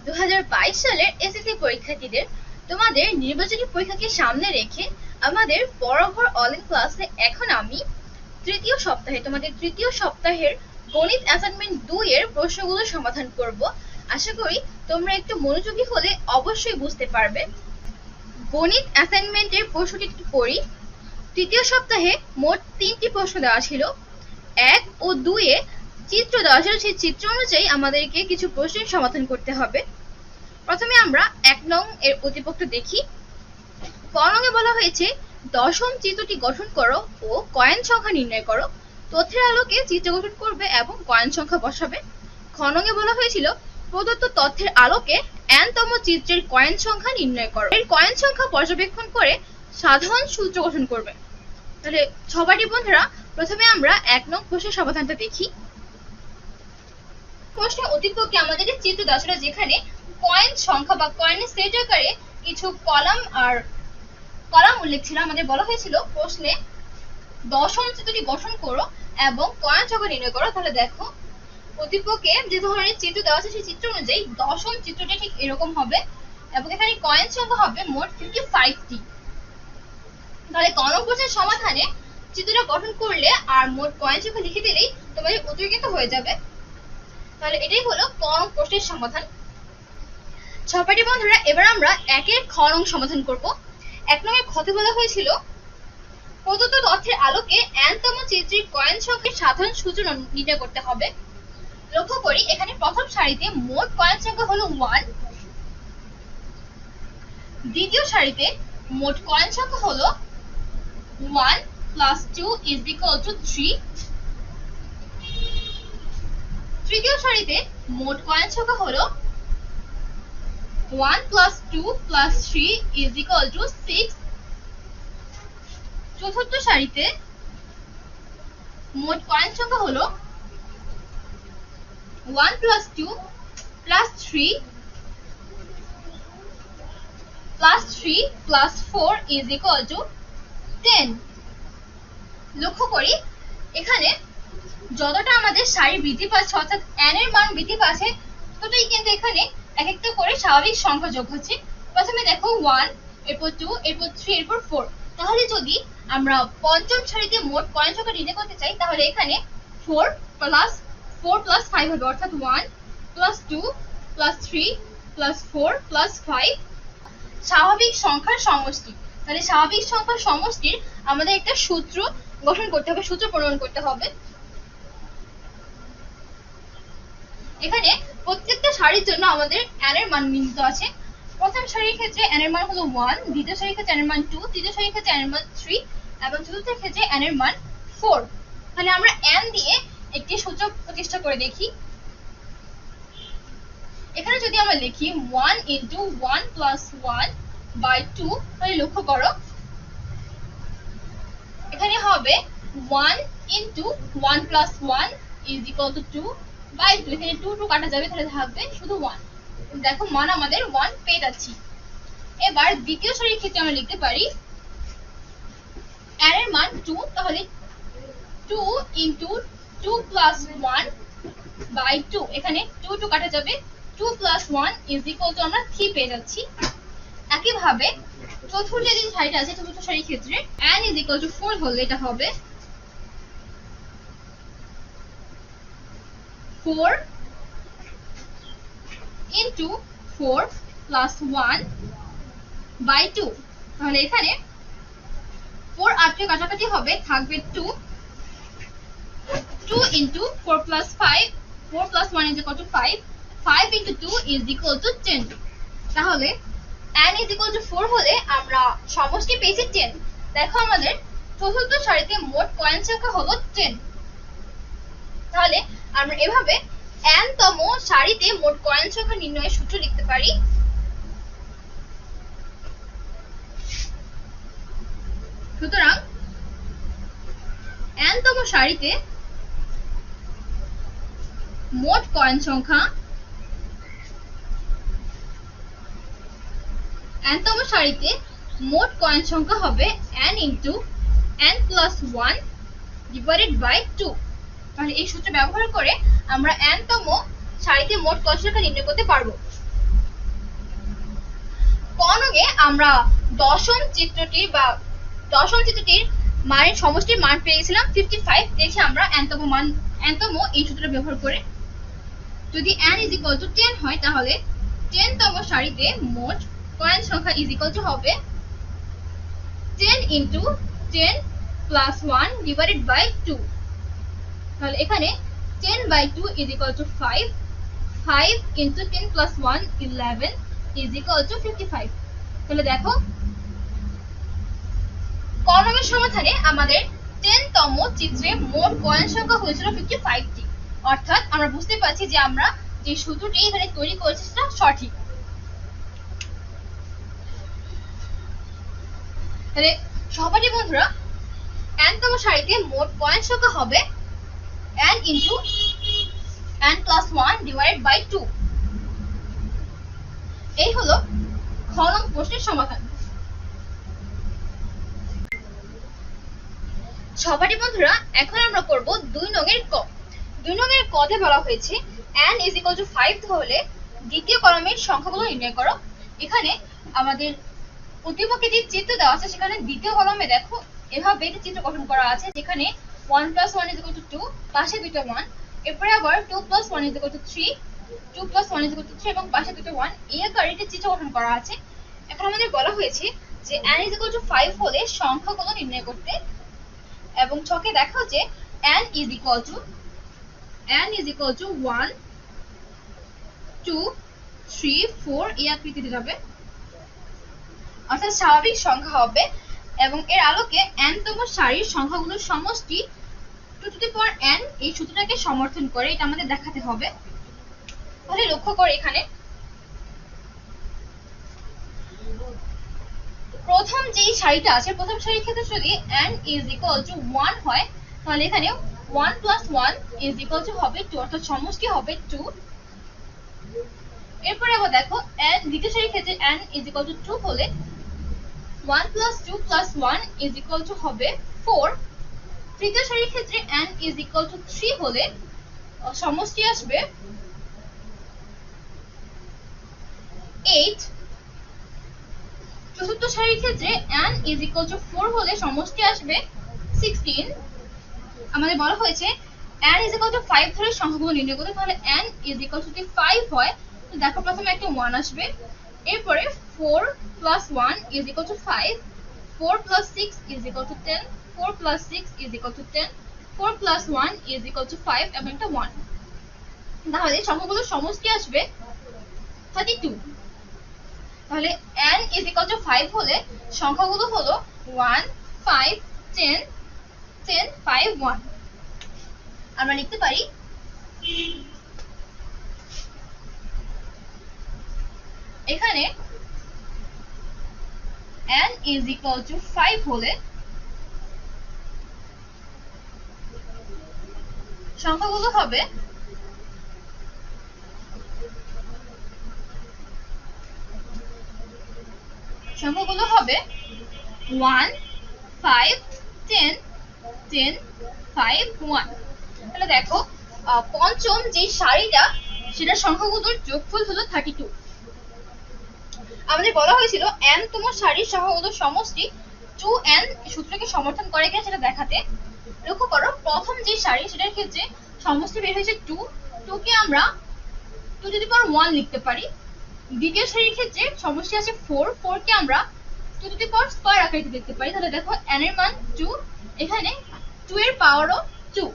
2022 সালের এসএসসি পরীক্ষার্থীদের তোমাদের নির্বাচনী পরীক্ষাকে সামনে রেখে আমাদের বরাবর অনলাইন ক্লাসে এখন আমি তোমাদের তৃতীয় সপ্তাহের গণিত অ্যাসাইনমেন্ট 2 এর প্রশ্নগুলো সমাধান করব। আশা করি তোমরা একটু মনোযোগী হলে অবশ্যই বুঝতে পারবে। গণিত অ্যাসাইনমেন্টের প্রশ্নটি পড়ি। তৃতীয় সপ্তাহে মোট 3টি প্রশ্ন দেওয়া ছিল। 1 ও 2 এ চিত্র দেওয়া ছিল, সেই চিত্র অনুযায়ী আমাদেরকে কিছু প্রশ্নের সমাধান করতে হবে। প্রথমে আমরা 1 নং এর প্রতিপক্ষ দেখি। ক নংয়ে বলা হয়েছে দশম চিত্রটি গঠন করো ও কয়েন সংখ্যা নির্ণয় করো। তথ্যের আলোকে চিত্র গঠন করবে এবং কয়েন সংখ্যা বসাবে। খ নংয়ে বলা হয়েছিল প্রদত্ত তথ্যের আলোকে n তম চিত্রের কয়েন সংখ্যা নির্ণয় করো। এর কয়েন সংখ্যা পর্যবেক্ষণ করে সাধারণ সূত্র গঠন করবে। তাহলে সবারই বন্ধুরা, প্রথমে আমরা 1 নং প্রশ্নের সমাধানটা দেখি। প্রশ্নের অতিপক্ষে আমাদের চিত্র দেওয়া ছিল, যেখানে কয়েন সংখ্যা বা কয়েনের সেট আকারে কিছু কলাম উল্লেখ ছিল। আমাদের বলা হয়েছিল প্রশ্নে দশম চিত্রটি গঠন করো এবং কয়েন সংখ্যা নির্ণয় করো। তাহলে দেখো প্রতিপক্ষে যে ধরনের চিত্র দেওয়া আছে সেই চিত্র অনুযায়ী দশম চিত্রটি ঠিক এরকম হবে এবং এখানে কয়েন সংখ্যা হবে মোট 55টি। তাহলে ক নং প্রশ্নের সমাধানে চিত্রটা গঠন করলে আর মোট কয়েন সংখ্যা লিখে দিলেই তোমাদের উত্তর কিন্তু হয়ে যাবে। তাহলে এটাই হলো ক নং প্রশ্নের সমাধান। সহপাঠী বন্ধুরা, এবার আমরা 1 এর খ নং সমাধান করব। 1 নং এর খতে বলা হয়েছিল প্রদত্ত তথ্যের আলোকে n তম চিত্রের কয়েন সংখ্যার সাধারণ সূত্র নির্ণয় করতে হবে। লক্ষ্য করি এখানে প্রথম সারিতে মোট কয়েন সংখ্যা হলো 1, দ্বিতীয় সারিতে মোট কয়েন সংখ্যা হলো 1 + 2 = 3, তৃতীয় সারিতে মোট কয়েন সংখ্যা হলো 1 + 2 + 3 = 6, চতুর্থ সারিতে মোট কয়েন সংখ্যা হলো 1 + 2 + 3 + 4 = 10। লক্ষ্য করি এখানে যতটা আমাদের সারি বৃদ্ধি পাচ্ছে, অর্থাৎ n এর মান বৃদ্ধি পাচ্ছে, ততটাই কিন্তু এখানে এক একটা করে স্বাভাবিক সংখ্যা যোগ হচ্ছে। প্রথমে দেখো 1, এরপর 2, এরপর 3, এরপর 4। তাহলে যদি আমরা পঞ্চম সারিতে মোট কয়েন সংখ্যা নির্ণয় করতে চাই, তাহলে এখানে 4 + 5 হবে, অর্থাৎ 1 + 2 + 3 + 4 + 5 স্বাভাবিক সংখ্যার সমষ্টি। তাহলে স্বাভাবিক সংখ্যার সমষ্টির আমাদের একটা সূত্র গঠন করতে হবে, সূত্র প্রণয়ন করতে হবে। এখানে প্রত্যেকটা সারির জন্য আমাদের n এর মান নির্ণিত আছে। প্রথম সারির ক্ষেত্রে n এর মান হলো 1, দ্বিতীয় সারির ক্ষেত্রে n এর মান 2, তৃতীয় সারির ক্ষেত্রে n এর মান 3 এবং চতুর্থ ক্ষেত্রে n এর মান 4। তাহলে আমরা n দিয়ে একটি সূত্র প্রতিষ্ঠা করে দেখি। এখানে যদি আমরা লিখি 1 × 1 + 1/2, তাহলে লক্ষ্য করো এখানে হবে 1 × 1 + 1 = 2/2। এখানে 2 2 কাটা যাবে, তাহলে থাকবে শুধু 1। দেখো মান আমাদের 1 পেয়ে যাচ্ছি। এবার দ্বিতীয় সারির ক্ষেত্রে আমরা লিখতে পারি n এর মান 2, তাহলে 2 × 2 + 1/2। এখানে 2 2 কাটা যাবে, 2 + 1 = আমরা 3 পেয়ে যাচ্ছি। একইভাবে চতুর্থ যে সারিটা আছে, চতুর্থ সারির ক্ষেত্রে n = 4 হলে এটা হবে 4 × 4 + 1/2। তাহলে এখানে 4 8 কাটাকাটি হবে, থাকবে 2 × 4 + 5, 4 + 1 = 5, 5 × 2 = 10। তাহলে n = 4 হলে আমরা সমষ্টি পেয়েছি 10। দেখো আমাদের চতুর্থ সারিতে মোট কয়েন সংখ্যা হলো 10। তাহলে আমরা এভাবে n তম সারিতে মোট কয়েন সংখ্যা নির্ণয়ের সূত্র লিখতে পারি। সুতরাং n তম সারিতে মোট কয়েন সংখ্যা হবে n × n + 1/2। তাহলে এই সূত্র ব্যবহার করে আমরা n তম সারিতে মোট কয়েন সংখ্যা নির্ণয় করতে পারবো। কনকে আমরা দশম চিত্রটির মানের সমষ্টির মান পেয়ে গেছিলাম 55। দেখে আমরা nতম এই সূত্রটা ব্যবহার করে যদি n = 10 হয় তাহলে 10তম সারিতে মোট কয়েন সংখ্যা হবে 10 × 10 + 1 / 2। তাহলে এখানে 10/2 = 5, 5 × 10 + 1 11 = 55। তাহলে দেখো ক নংয়ের সমাধানে আমাদের 10তম চিত্রে মোট কয়েন সংখ্যা হয়েছিল 55টি। অর্থাৎ আমরা বুঝতে পারছি যে আমরা যে সূত্রটি এখানে তৈরি করেছি সেটা সঠিক। তাহলে সহপাঠী বন্ধুরা, nতম সারিতে মোট কয়েন সংখ্যা হবে n × n + 1 / 2। এই হলো খ নং প্রশ্নের সমাধান। সহপাঠী বন্ধুরা, এখন আমরা করব 2 নংয়ের ক। 2 নংয়ের কতে বলা হয়েছে n = 5 হলে দ্বিতীয় কলামের সংখ্যাগুলো নির্ণয় করো। এখানে আমাদের প্রতিপক্ষে যে চিত্র দেওয়া আছে সেখানে দ্বিতীয় কলামে দেখো এভাবে একটি চিত্র গঠন করা আছে, যেখানে 1 + 1 = 2, পাশে দুটো 1, এরপরে আবার 2 + 1 = 3, 2 + 1 = 3 এবং পাশে দুটো 1, এই আকারে একটি চিত্র গঠন করা আছে। এখন আমাদের বলা হয়েছে যে n = 5 হলে সংখ্যাগুলো নির্ণয় করতে, এবং ছকে দেখো যে n = 1 2 3 4 এই আকৃতিতে যাবে, অর্থাৎ স্বাভাবিক সংখ্যা হবে, এবং এর আলোকে nতম সারির সংখ্যাগুলোর সমষ্টি 2n এই সূত্রটাকে সমর্থন করে, এটা আমাদের দেখাতে হবে। তাহলে লক্ষ্য করে এখানে প্রথম যেই সারিটা আছে, প্রথম সারির ক্ষেত্রে যদি n = 1 হয় তাহলে এখানে 1 + 1 = হবে 2, অর্থাৎ সমষ্টি হবে 2। এরপরে আবার দেখো দ্বিতীয় সারির ক্ষেত্রে n = 2 হলে 1 + 2 + 1 হবে 4। তৃতীয় সারির ক্ষেত্রে n = 3 হলে সমষ্টি আসবে 8। চতুর্থ সারির ক্ষেত্রে n = 4 হলে সমষ্টি আসবে 16। আমাদের বলা হয়েছে n = 5 ধরে সংখ্যাগুলো নির্ণয় করতে। তাহলে n = যদি 5 হয় তো দেখো প্রথমে একটা 1 আসবে, এরপরে 4 + 1 = 5, 4 + 6 = 10, 4 + 6 = 10, 4 + 1 = 5 এবং একটা 1। তাহলে সংখ্যাগুলোর সমষ্টি আসবে 32। তাহলে n = 5 হলে সংখ্যাগুলো হলো 1 5 10 10 5 1। আমরা লিখতে পারি এখানে n = 5 হলে সংখ্যাগুলো হবে 1 5 10 10 5 1। তাহলে দেখো পঞ্চম যে সারিটা সেটা সংখ্যাগুলোর যোগফল হলো 32। আমাদের বলা হয়েছিল nতম সারির সংখ্যাগুলোর সমষ্টি 2n সূত্রকে সমর্থন করে কিনা সেটা দেখাতে। লক্ষ্য করো প্রথম যে সারি সেটার ক্ষেত্রে সমষ্টি বের হয়েছে 2, 2 কে আমরা 2^1 লিখতে পারি। দ্বিতীয় সারির ক্ষেত্রে সমষ্টি আছে 4, 4 কে আমরা 2^2 আকারে লিখতে পারি। তাহলে দেখো n এর মান 2, এখানে 2 এর পাওয়ারও 2।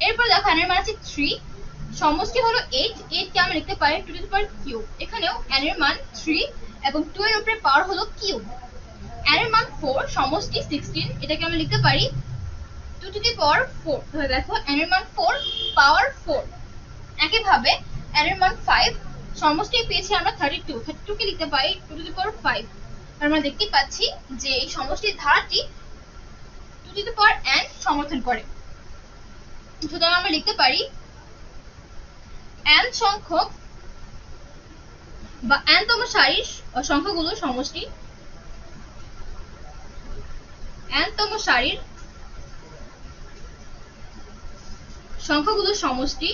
এরপর দেখো n এর মান আছে 3, সমষ্টি হলো 8, 8 কে আমরা লিখতে পারি 2^3। এখানেও n এর মান 3 এবং 2 এর উপরে পাওয়ার হলো কিউব। n এর মান 4, সমষ্টি 16, এটাকে আমরা লিখতে পারি 2^4। তাহলে দেখো n এর মান 4, পাওয়ার 4। একইভাবে n এর মান 5, সমষ্টি পেয়েছি আমরা 32, 32 কে লিখতে পারি 2^5। আমরা দেখতে পাচ্ছি যে এই সমষ্টির ধারাটি 2n সমর্থন করে। সুতরাং আমরা লিখতে পারি n সংখ্যক বা nতম সারির সংখ্যাগুলোর সমষ্টি, nতম সারির সংখ্যাগুলোর সমষ্টি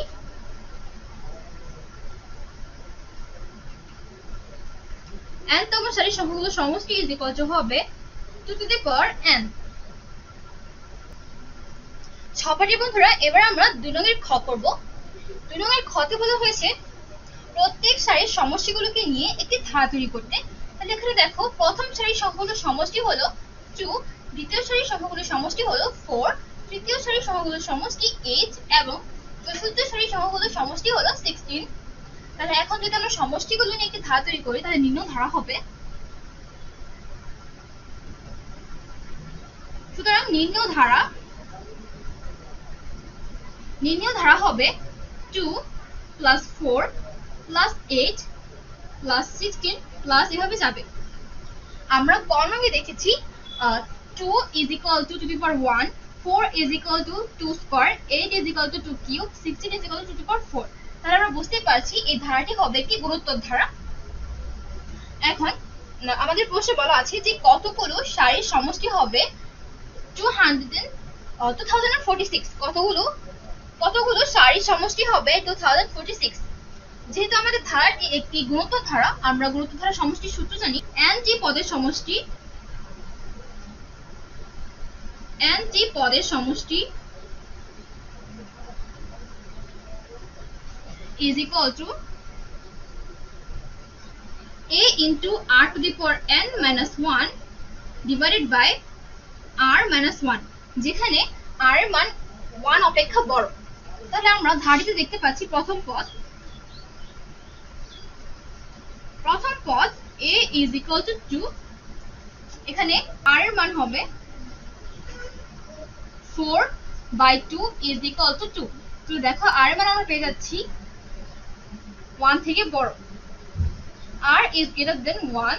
n তম সারির সংখ্যাগুলোর সমষ্টি ইজ ইকুয়াল টু হবে 2 টু দি পাওয়ার n। সহপাঠী বন্ধুরা, এবার আমরা 2 নং এর খ করব। 2 নং এর খতে বলা হয়েছে প্রত্যেক সারির সমষ্টিগুলোকে নিয়ে একটি ধারা তৈরি করতে। তাহলে এখানে দেখো, প্রথম সারির সংখ্যাগুলোর সমষ্টি হলো 2, দ্বিতীয় সারির সংখ্যাগুলোর সমষ্টি হলো 4, তৃতীয় সারির সংখ্যাগুলোর সমষ্টি 8 এবং চতুর্থ সারির সংখ্যাগুলোর সমষ্টি হলো 16। তাহলে এখন যদি আমরা সমষ্টিগুলো নিয়ে একটি ধারা তৈরি করি, তাহলে নিম্ন ধারা হবে। সুতরাং নিম্ন ধারা হবে 2 প্লাস 4 প্লাস 8 প্লাস 16 প্লাস এভাবে যাবে। আমরা কর্ণকে দেখেছি 2 is equal to the power 1, 4 is equal to 2 square, 8 is equal to 2 cube, 16 is equal to 2 the power 4। তাহলে আমরা বুঝতে পারছি এই ধারাটি হবে একটি গুণোত্তর ধারা। এখন আমাদের প্রশ্নে বলা আছে যে কতগুলো সারির সমষ্টি হবে 2046। কতগুলো সারির সমষ্টি হবে 2046। যেহেতু আমাদের ধারাটি একটি গুণোত্তর ধারা, আমরা গুণোত্তর ধারা সমষ্টির সূত্র জানি। n টি পদের সমষ্টি is equal to a into r to the power n minus 1 divided by r minus 1, যেখানে r এর মান 1 অপেক্ষা বড়। তাহলে আমরা ধারাটিতে দেখতে পাচ্ছি প্রথম পদ a is equal to 2, এখানে r এর মান হবে 4/2 is equal to 2। তো দেখো r এর মান আমরা পেয়ে যাচ্ছি 1 থেকে বড়, r is greater than 1।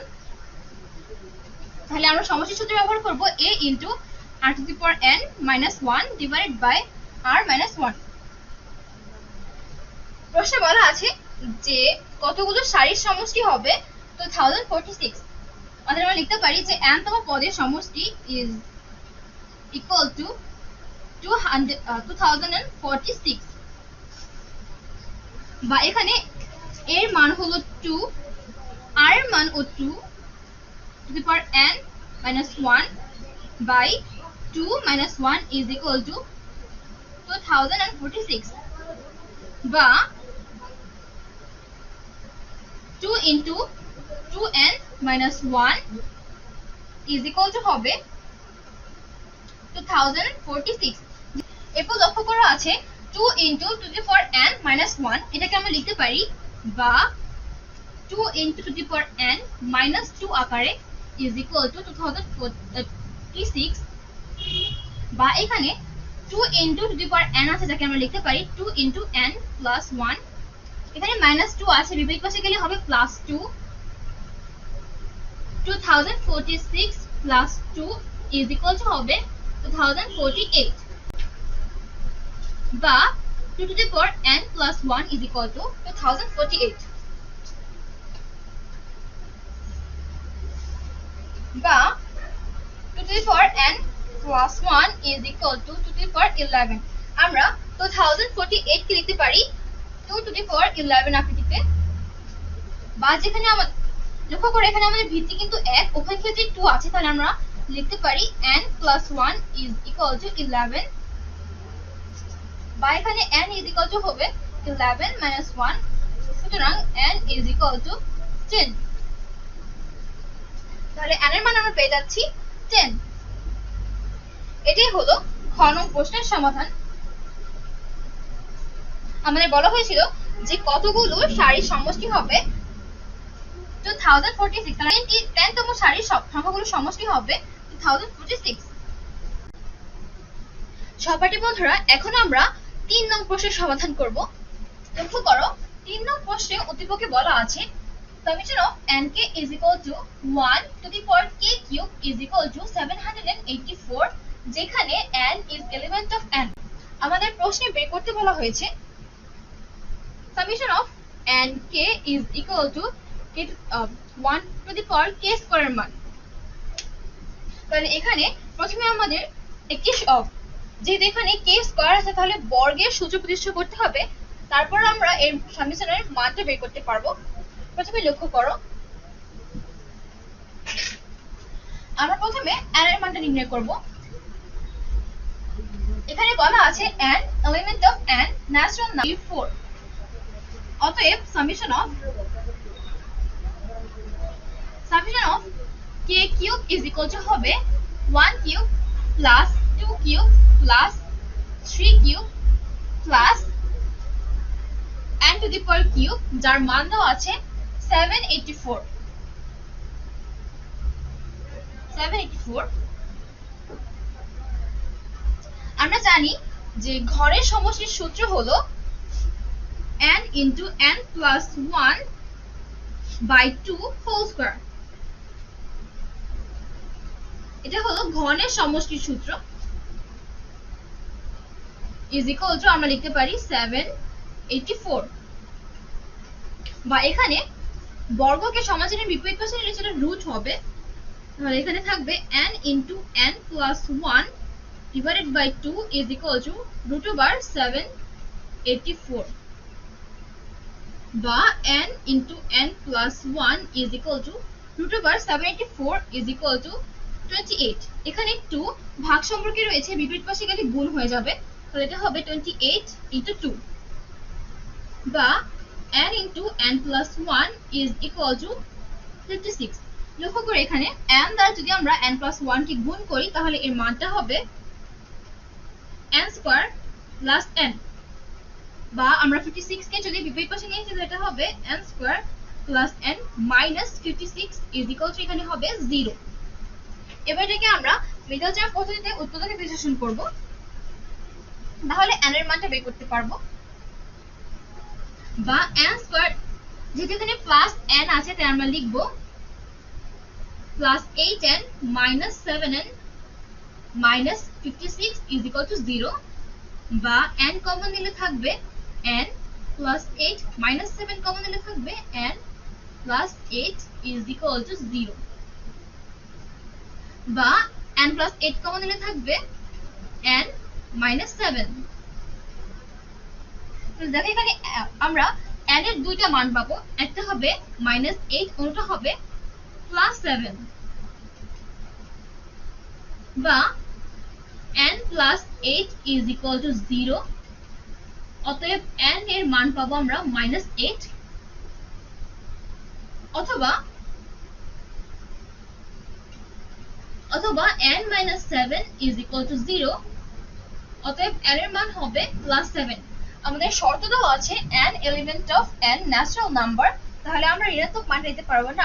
তাহলে আমরা সমষ্টি সূত্র ব্যবহার করব a into r to the power n minus 1 divided by r minus 1। প্রশ্নে বলা আছে যে কতগুলো সারির সমষ্টি হবে 2046। অর্থাৎ আমরা লিখতে পারি যে n তম পদের সমষ্টি is equal to 2046, বা এখানে এর মান হলো 2, r এর মান ও 2 to the power n minus 1 by 2 minus 1 is equal to 2046, বা 2 into 2n minus 1 is equal to হবে 2046। এরপর লক্ষ্য করা আছে 2 into to the power n minus 1, এটাকে আমরা লিখতে পারি বা 2 into to the power n minus 2 আকারে is equal to 2046, বা এখানে 2 into to the power n আছে, যাকে আমরা লিখতে পারি 2 into n plus 1। এখানে minus 2 আছে, বিপরীত পাশে গেলে হবে plus 2। 2046 plus 2 is equal to হবে 2048, বা 2 to the power n plus 1 is equal to 2048, বা 2 to the power n plus 1 is equal to 2 to the power 11। আমরা 2048 কে লিখতে পারি 2 to the power 11 আকৃতিতে, বা যেখানে আমাদের লক্ষ্য করে এখানে আমাদের ভিত্তি কিন্তু 1, ওখানে ক্ষেত্রে 2 আছে, তাহলে আমরা লিখতে পারি n plus 1 is equal to 11, বা এখানে n is equal to হবে 11 minus 1, সুতরাং n is equal to 10। তাহলে n এর মান আমরা পেয়ে যাচ্ছি 10। এটাই হলো খ নং প্রশ্নের সমাধান। আমাদের বলা হয়েছিল যে কতগুলো সারির সমষ্টি হবে 2046, তাহলে 10 তম সারির সংখ্যাগুলো সমষ্টি হবে 2046। সহপাঠী বন্ধুরা, এখন আমরা 3 নং প্রশ্নের সমাধান করব। লক্ষ্য করো 3 নং প্রশ্নে উদ্দীপকে বলা আছে summation of nk is equal to 1 to the power k cube is equal to 784, যেখানে n is element of n। আমাদের প্রশ্নে বের করতে বলা হয়েছে summation of nk is equal to 1 to the power k square এর মান। তাহলে এখানে প্রথমে আমাদের একটি যেহেতু এখানে k স্কয়ার আছে, তাহলে বর্গের সূত্র প্রতিষ্ঠা করতে হবে, তারপর আমরা এর সামেশনের মানটা বের করতে পারবো। প্রথমে লক্ষ্য করো আমরা প্রথমে n এর মানটা নির্ণয় করব। এখানে বলা আছে n element of n natural number 4। অতএব summation of k cube is equal to হবে 1 cube plus 2 cube plus 3 cube plus n to the power cube, যার মান দেওয়া আছে 784। আমরা জানি যে ঘরের সমষ্টির সূত্র হলো n into n plus 1 by 2 whole square। এটা হলো ঘনের সমষ্টির সূত্র is equal to আমরা লিখতে পারি 784। বা এখানে বর্গকে সমাধানের বিপরীত পাশে নিলে সেটা রুট হবে, তাহলে এখানে থাকবে n into n plus 1 divided by 2 is equal to root over 784। বা n into n plus 1 is equal to root over 784 is equal to 28। এখানে 2 ভাগ সম্পর্কে রয়েছে, বিপরীত পাশে গেলে গুণ হয়ে যাবে, তাহলে এটা হবে 28 into 2। বা n into n plus 1 is equal to 56। লক্ষ্য করে এখানে n দ্বারা যদি আমরা n plus 1 কে গুণ করি তাহলে এর মানটা হবে n স্কয়ার প্লাস n। বা আমরা 56 কে যদি বিপরীত পাশে নিয়ে তাহলে এটা হবে n square plus n minus 56 is equal to এখানে হবে 0। এবার এটাকে আমরা মিডল টার্ম পদ্ধতিতে উৎপাদকে বিশ্লেষণ করব, তাহলে n এর মানটা বের করতে পারবো। বা n স্কয়ার, যেহেতু এখানে প্লাস n আছে তাই আমরা লিখব plus 8n minus 7n minus 56 is equal to 0। বা n কমন নিলে থাকবে n প্লাস 8 মাইনাস 7 কমন নিলে থাকবে n plus 8 is equal to 0। বা n প্লাস 8 কমন নিলে থাকবে n মাইনাস 7। দেখো এখানে আমরা n এর দুইটা মান পাবো, একটা হবে মাইনাস 8, অন্যটা হবে প্লাস 7। বা n plus 8 is equal to 0। অতএব n এর মান পাবো আমরা মাইনাস 8। অথবা n minus 7 is equal to 0। অতএব n এর মান হবে প্লাস 7। আমাদের শর্ত দেওয়া আছে n element of n natural number, তাহলে আমরা ঋণাত্মক মান নিতে পারবো না,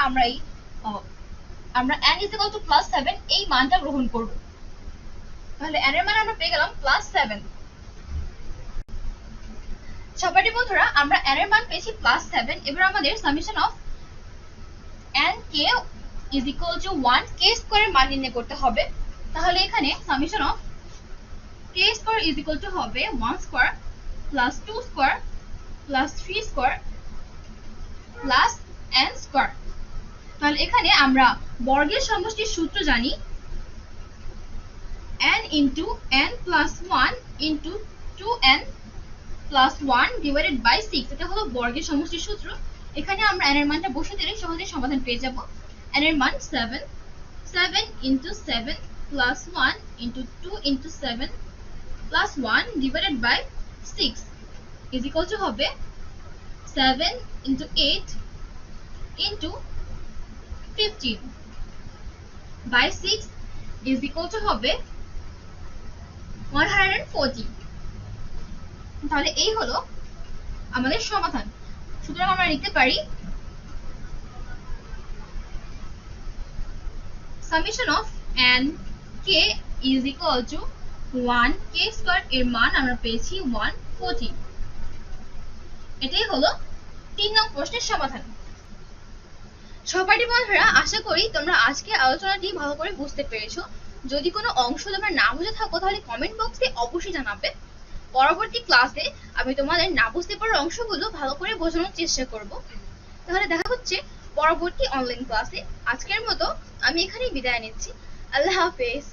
আমরা n is equal to plus 7 এই মানটা গ্রহণ করব। তাহলে n এর মান আমরা পেয়ে গেলাম প্লাস 7। সহপাঠী বন্ধুরা, আমরা n এর মান পেয়েছি প্লাস 7। এবার আমাদের summation of n k is equal to 1 k স্কয়ারের মান নির্ণয় করতে হবে। তাহলে এখানে summation of k square is equal to হবে 1 square plus 2 square plus 3 square plus n square. তাহলে এখানে আমরা বর্গের সমষ্টির সূত্র জানি n into n plus 1 into 2n plus 1 divided by 6। এটা হলো বর্গের সমষ্টির সূত্র। এখানে আমরা n এর মানটা বসিয়ে দিলে সহজেই সমাধান পেয়ে যাব। n এর মান 7 into 7 plus 1 into 2 into 7 plus 1 divided by 6 is equal to হবে 7 into 8 into 15 by 6 is equal to হবে 140। তাহলে এই হলো আমাদের সমাধান। সুতরাং আমরা লিখতে পারি summation of n k is equal to 1 k square এর মান আমরা পেয়েছি 140। এটাই হলো 3 নং প্রশ্নের সমাধান। সহপাঠী বন্ধুরা, আশা করি তোমরা আজকে আলোচনাটি ভালো করে বুঝতে পেরেছো। যদি কোনো অংশ তোমরা না বুঝে থাকো তাহলে কমেন্ট বক্সে অবশ্যই জানাবে। পরবর্তী ক্লাসে আমি তোমাদের না বুঝতে পারা অংশগুলো ভালো করে বোঝানোর চেষ্টা করব। তাহলে দেখা হচ্ছে পরবর্তী অনলাইন ক্লাসে। আজকের মতো আমি এখানেই বিদায় নিচ্ছি। আল্লাহ হাফেজ।